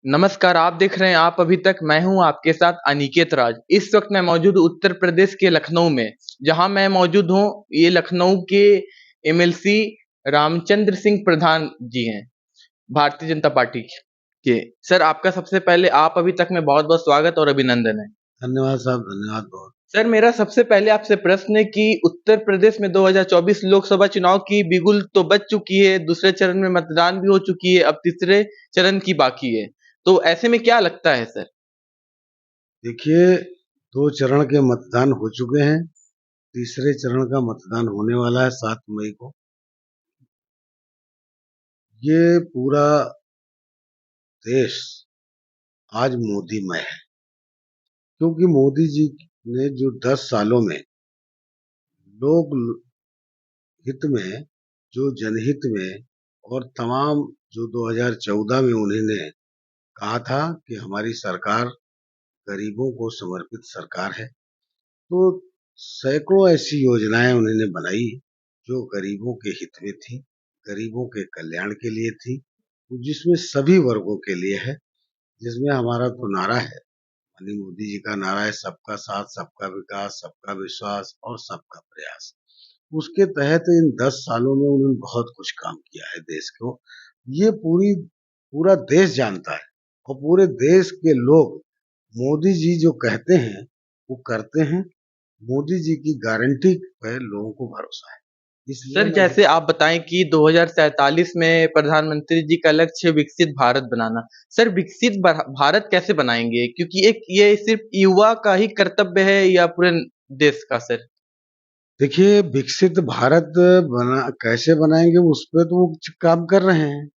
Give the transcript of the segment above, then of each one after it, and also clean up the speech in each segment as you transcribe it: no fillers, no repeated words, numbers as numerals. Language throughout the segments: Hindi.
नमस्कार, आप देख रहे हैं आप अभी तक। मैं हूं आपके साथ अनिकेत राज। इस वक्त मैं मौजूद हूं उत्तर प्रदेश के लखनऊ में। जहां मैं मौजूद हूं, ये लखनऊ के एमएलसी रामचंद्र सिंह प्रधान जी हैं, भारतीय जनता पार्टी के। सर, आपका सबसे पहले आप अभी तक में बहुत बहुत स्वागत और अभिनंदन है। धन्यवाद साहब, धन्यवाद बहुत। सर, मेरा सबसे पहले आपसे प्रश्न है कि उत्तर प्रदेश में 2024 लोकसभा चुनाव की बिगुल तो बज चुकी है, दूसरे चरण में मतदान भी हो चुकी है, अब तीसरे चरण की बाकी है। तो ऐसे में क्या लगता है सर? देखिए, 2 चरण के मतदान हो चुके हैं, तीसरे चरण का मतदान होने वाला है 7 मई को। ये पूरा देश आज मोदीमय है, क्योंकि मोदी जी ने जो 10 सालों में लोग हित में, जो जनहित में और तमाम जो 2014 में उन्होंने कहा था कि हमारी सरकार गरीबों को समर्पित सरकार है, तो सैकड़ों ऐसी योजनाएं उन्होंने बनाई जो गरीबों के हित में थी, गरीबों के कल्याण के लिए थी, जिसमें सभी वर्गों के लिए है। जिसमें हमारा तो नारा है, माननीय मोदी जी का नारा है, सबका साथ, सबका विकास, सबका विश्वास और सबका प्रयास। उसके तहत इन 10 सालों में उन्होंने बहुत कुछ काम किया है देश को। ये पूरा देश जानता है और पूरे देश के लोग मोदी जी जो कहते हैं वो करते हैं। मोदी जी की गारंटी पे लोगों को भरोसा है, इसलिए सर, मैं जैसे आप बताएं कि 2047 में प्रधानमंत्री जी का लक्ष्य है विकसित भारत बनाना। सर, विकसित भारत कैसे बनाएंगे? क्योंकि एक ये सिर्फ युवा का ही कर्तव्य है या पूरे देश का सर? देखिए, विकसित भारत बना कैसे बनाएंगे उस पे तो वो काम कर रहे हैं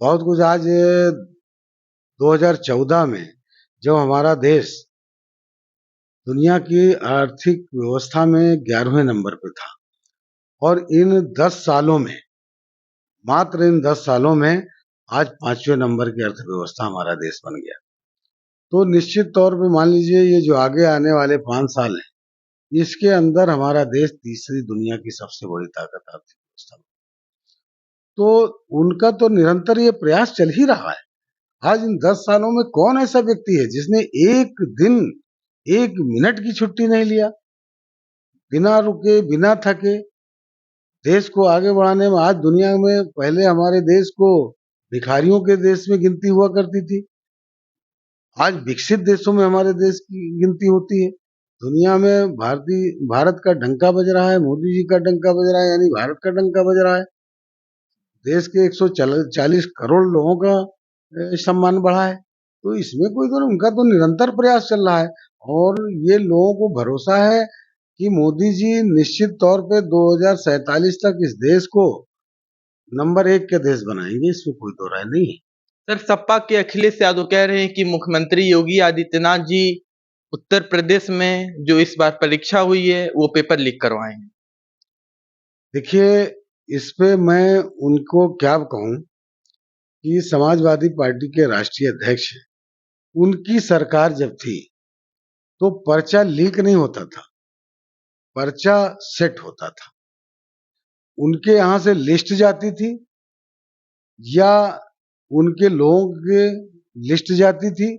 बहुत कुछ। आज 2014 में जब हमारा देश दुनिया की आर्थिक व्यवस्था में 11वें नंबर पे था, और इन 10 सालों में, मात्र इन 10 सालों में आज 5वें नंबर की अर्थव्यवस्था हमारा देश बन गया। तो निश्चित तौर पे मान लीजिए ये जो आगे आने वाले 5 साल हैं, इसके अंदर हमारा देश तीसरी दुनिया की सबसे बड़ी ताकत आर्थिक व्यवस्था में। तो उनका तो निरंतर ये प्रयास चल ही रहा है। आज इन 10 सालों में कौन ऐसा व्यक्ति है जिसने एक दिन, एक मिनट की छुट्टी नहीं लिया, बिना रुके, बिना थके देश को आगे बढ़ाने में। आज दुनिया में पहले हमारे देश को भिखारियों के देश में गिनती हुआ करती थी, आज विकसित देशों में हमारे देश की गिनती होती है। दुनिया में भारत का डंका बज रहा है, मोदी जी का डंका बज रहा है, यानी भारत का डंका बज रहा है। देश के 140 करोड़ लोगों का सम्मान बढ़ा है। तो इसमें कोई तो उनका तो निरंतर प्रयास चल रहा है, और ये लोगों को भरोसा है कि मोदी जी निश्चित तौर पे 2047 तक इस देश को नंबर 1 के देश बनाएंगे, इसमें कोई दो राय नहीं है। सर, सपा के अखिलेश यादव कह रहे हैं कि मुख्यमंत्री योगी आदित्यनाथ जी उत्तर प्रदेश में जो इस बार परीक्षा हुई है वो पेपर लीक करवाए हैं। देखिए, इस पे मैं उनको क्या कहूं कि समाजवादी पार्टी के राष्ट्रीय अध्यक्ष, उनकी सरकार जब थी तो पर्चा लीक नहीं होता था, पर्चा सेट होता था। उनके यहाँ से लिस्ट जाती थी या उनके लोगों की लिस्ट जाती थी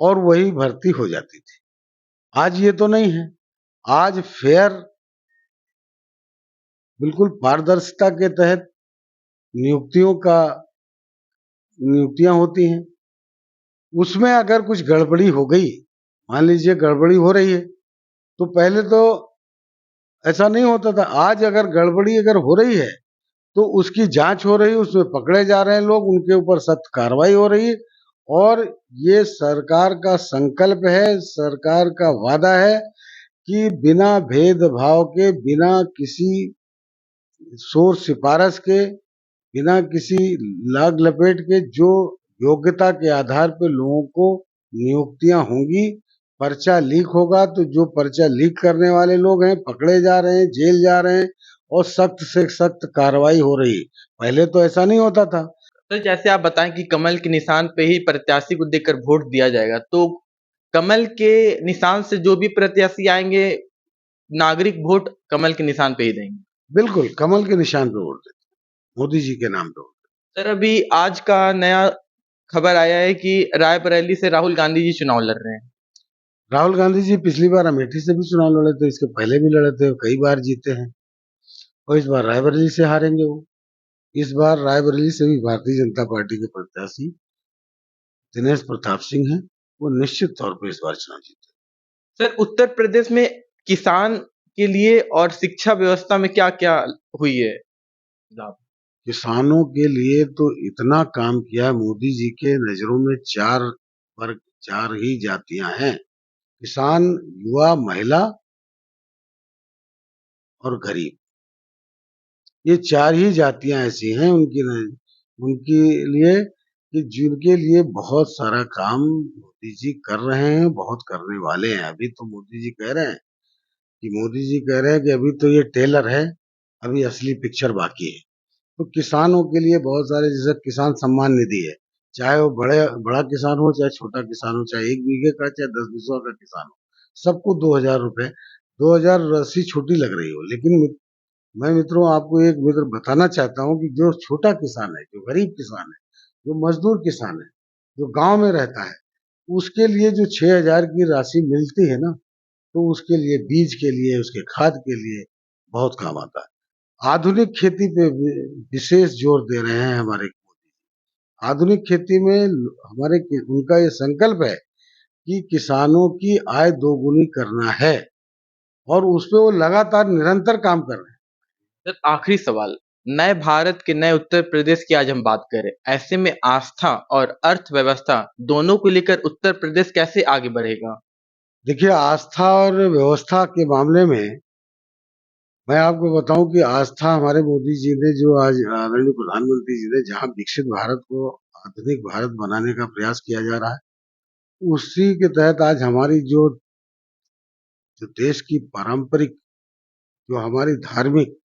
और वही भर्ती हो जाती थी। आज ये तो नहीं है। आज फेयर, बिल्कुल पारदर्शिता के तहत नियुक्तियां होती हैं। उसमें अगर कुछ गड़बड़ी हो गई, मान लीजिए गड़बड़ी हो रही है, तो पहले तो ऐसा नहीं होता था। आज अगर गड़बड़ी अगर हो रही है तो उसकी जांच हो रही है, उसमें पकड़े जा रहे हैं लोग, उनके ऊपर सख्त कार्रवाई हो रही है। और ये सरकार का संकल्प है, सरकार का वादा है कि बिना भेदभाव के, बिना किसी शोर सिफारिश के, बिना किसी लाग लपेट के, जो योग्यता के आधार पर लोगों को नियुक्तियां होंगी। पर्चा लीक होगा तो जो पर्चा लीक करने वाले लोग हैं पकड़े जा रहे हैं, जेल जा रहे हैं, और सख्त से सख्त कार्रवाई हो रही है। पहले तो ऐसा नहीं होता था। तो जैसे आप बताएं कि कमल के निशान पे ही प्रत्याशी को देकर वोट दिया जाएगा, तो कमल के निशान से जो भी प्रत्याशी आएंगे, नागरिक वोट कमल के निशान पे ही देंगे। बिल्कुल कमल के निशान पे वोट देते, मोदी जी के नाम पे वोट। सर, अभी आज का नया खबर आया है कि रायबरेली से राहुल गांधी जी चुनाव लड़ रहे हैं। राहुल गांधी जी पिछली बार अमेठी से भी चुनाव लड़े थे, इसके पहले भी लड़े थे, कई बार जीते हैं। और इस बार रायबरेली से हारेंगे वो। इस बार रायबरेली से भी भारतीय जनता पार्टी के प्रत्याशी दिनेश प्रताप सिंह हैं, वो निश्चित तौर पर इस बार चुनाव जीते। सर, उत्तर प्रदेश में किसान के लिए और शिक्षा व्यवस्था में क्या-क्या हुई है लाभ? किसानों के लिए तो इतना काम किया मोदी जी के नजरों में, चार वर्ग, चार ही जातियां हैं, किसान, युवा, महिला और गरीब। ये चार ही जातियां ऐसी हैं उनके लिए कि जिनके लिए बहुत सारा काम मोदी जी कर रहे हैं, बहुत करने वाले हैं। अभी तो मोदी जी कह रहे हैं कि अभी तो ये टेलर है, अभी असली पिक्चर बाकी है। तो किसानों के लिए बहुत सारे, जैसे किसान सम्मान निधि है, चाहे वो बड़ा किसान हो, चाहे छोटा किसान हो, चाहे 1 बीघे का, चाहे 10 बीसवा का किसान हो, सबको 2,000 रुपए, 2,000 राशि छोटी लग रही हो, लेकिन मैं मित्रों आपको एक मित्र बताना चाहता हूँ कि जो छोटा किसान है, जो गरीब किसान है, जो मजदूर किसान है, जो गांव में रहता है, उसके लिए जो 6,000 की राशि मिलती है ना, तो उसके लिए, बीज के लिए, उसके खाद के लिए बहुत काम आता है। आधुनिक खेती पे विशेष जोर दे रहे हैं हमारे मोदी। आधुनिक खेती में उनका ये संकल्प है कि किसानों की आय दोगुनी करना है, और उस पे वो लगातार निरंतर काम कर रहे हैं। सर, आखिरी सवाल, नए भारत के नए उत्तर प्रदेश की आज हम बात करें, ऐसे में आस्था और अर्थव्यवस्था दोनों को लेकर उत्तर प्रदेश कैसे आगे बढ़ेगा? देखिए, आस्था और व्यवस्था के मामले में मैं आपको बताऊं कि आस्था हमारे मोदी जी ने, जो आज आदरणीय प्रधानमंत्री जी ने जहां विकसित भारत को आधुनिक भारत बनाने का प्रयास किया जा रहा है, उसी के तहत आज हमारी जो देश की पारंपरिक, जो हमारी धार्मिक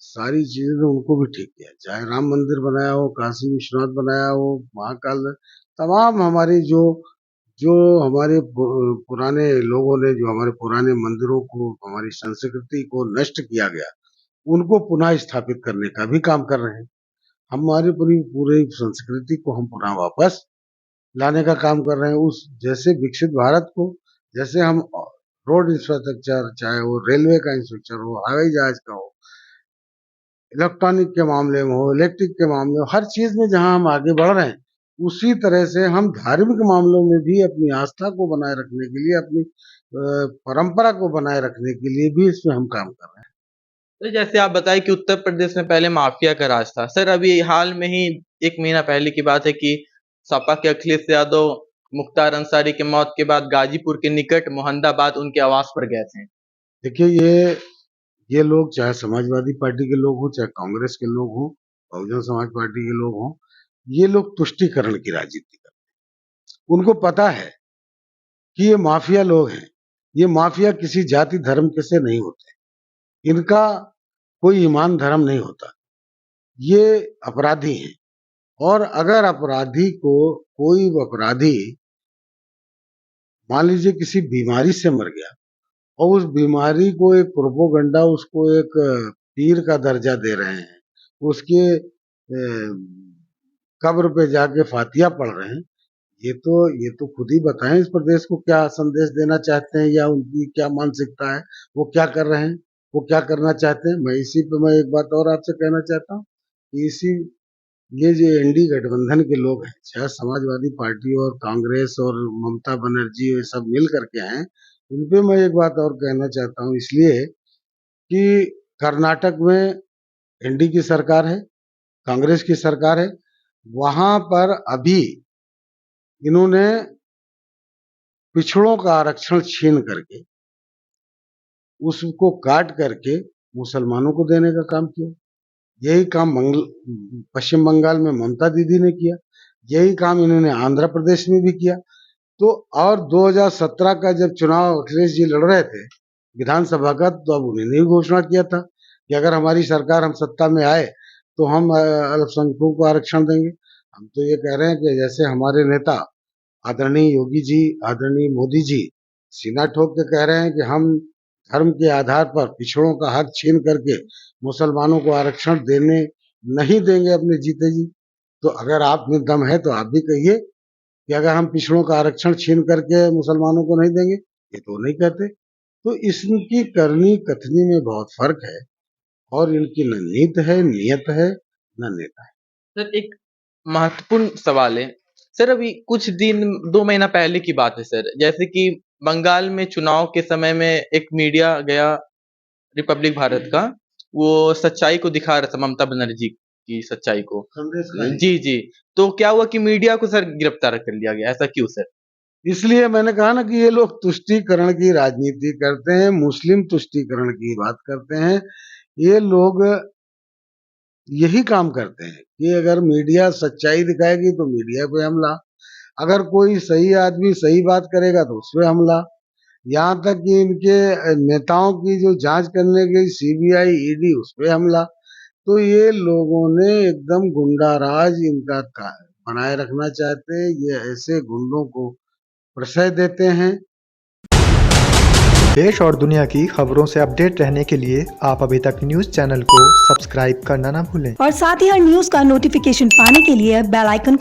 सारी चीजें, तो उनको भी ठीक किया। चाहे राम मंदिर बनाया हो, काशी विश्वनाथ बनाया हो, महाकाल, तमाम हमारी जो जो हमारे पुराने लोगों ने, जो हमारे पुराने मंदिरों को, हमारी संस्कृति को नष्ट किया गया, उनको पुनः स्थापित करने का भी काम कर रहे हैं। हमारी पूरी पूरी संस्कृति को हम पुनः वापस लाने का काम कर रहे हैं। उस जैसे विकसित भारत को, जैसे हम रोड इंफ्रास्ट्रक्चर, चाहे वो रेलवे का इंफ्रास्ट्रक्चर हो, हवाई जहाज का हो, इलेक्ट्रॉनिक के मामले में हो, इलेक्ट्रिक के मामले में, हर चीज में जहां हम आगे बढ़ रहे हैं, उसी तरह से हम धार्मिक मामलों में भी अपनी आस्था को बनाए रखने के लिए, अपनी परंपरा को बनाए रखने के लिए भी इसमें हम काम कर रहे हैं। तो जैसे आप बताए कि उत्तर प्रदेश में पहले माफिया का राज था। सर, अभी हाल में ही 1 महीना पहले की बात है कि सपा के अखिलेश यादव मुख्तार अंसारी की मौत के बाद गाजीपुर के निकट मोहम्मदाबाद उनके आवास पर गए थे। देखिए, ये लोग, चाहे समाजवादी पार्टी के लोग हों, चाहे कांग्रेस के लोग हों, बहुजन समाज पार्टी के लोग हों, ये लोग तुष्टीकरण की राजनीति करते हैं। उनको पता है कि ये माफिया लोग हैं। ये माफिया किसी जाति धर्म के से नहीं होते, इनका कोई ईमान धर्म नहीं होता। ये अपराधी हैं, और अगर कोई अपराधी मान लीजिए किसी बीमारी से मर गया, और उस बीमारी को एक प्रोपोगंडा, उसको एक पीर का दर्जा दे रहे हैं, उसके कब्र पे जाके फातिया पढ़ रहे हैं, ये तो खुद ही बताएं इस प्रदेश को क्या संदेश देना चाहते हैं, या उनकी क्या मानसिकता है, वो क्या कर रहे हैं, वो क्या करना चाहते हैं। मैं एक बात और आपसे कहना चाहता हूँ कि ये जो एनडी गठबंधन के लोग हैं, चाहे समाजवादी पार्टी और कांग्रेस और ममता बनर्जी, ये सब मिल करके हैं, इन पे मैं एक बात और कहना चाहता हूँ, इसलिए कि कर्नाटक में एनडी की सरकार है, कांग्रेस की सरकार है, वहां पर अभी इन्होंने पिछड़ों का आरक्षण छीन करके, उसको काट करके मुसलमानों को देने का काम किया। यही काम पश्चिम बंगाल में ममता दीदी ने किया, यही काम इन्होंने आंध्र प्रदेश में भी किया। तो और 2017 का जब चुनाव अखिलेश जी लड़ रहे थे विधानसभा का, तो अब उन्होंने भी घोषणा किया था कि अगर हमारी सरकार, हम सत्ता में आए, तो हम अल्पसंख्यकों को आरक्षण देंगे। हम तो ये कह रहे हैं कि जैसे हमारे नेता आदरणीय योगी जी, आदरणीय मोदी जी सीना ठोक के कह रहे हैं कि हम धर्म के आधार पर पिछड़ों का हक छीन करके मुसलमानों को आरक्षण देने नहीं देंगे अपने जीते जी, तो अगर आप में दम है तो आप भी कहिए कि अगर हम पिछड़ों का आरक्षण छीन करके मुसलमानों को नहीं देंगे, ये तो नहीं कहते। तो इसकी करनी कथनी में बहुत फर्क है और इनकी न नीत है, नियत है, न नेता है। सर एक महत्वपूर्ण सवाल है सर, अभी कुछ दिन 2 महीना पहले की बात है सर, जैसे कि बंगाल में चुनाव के समय में एक मीडिया गया रिपब्लिक भारत का, वो सच्चाई को दिखा रहा था, ममता बनर्जी की सच्चाई को। संदेश का ही। जी जी, तो क्या हुआ कि मीडिया को सर गिरफ्तार कर लिया गया, ऐसा क्यों सर? इसलिए मैंने कहा ना कि ये लोग तुष्टीकरण की राजनीति करते हैं, मुस्लिम तुष्टीकरण की बात करते हैं। ये लोग यही काम करते हैं कि अगर मीडिया सच्चाई दिखाएगी तो मीडिया पे हमला, अगर कोई सही आदमी सही बात करेगा तो उस पे हमला, यहाँ तक कि इनके नेताओं की जो जांच करने गई सीबीआई ईडी उस पे हमला। तो ये लोगों ने एकदम गुंडा राज इनका बनाए रखना चाहते हैं। ये ऐसे गुंडों को प्रश्रय देते हैं। देश और दुनिया की खबरों से अपडेट रहने के लिए आप अभी तक न्यूज चैनल को सब्सक्राइब करना ना भूलें और साथ ही हर न्यूज का नोटिफिकेशन पाने के लिए बेल आइकन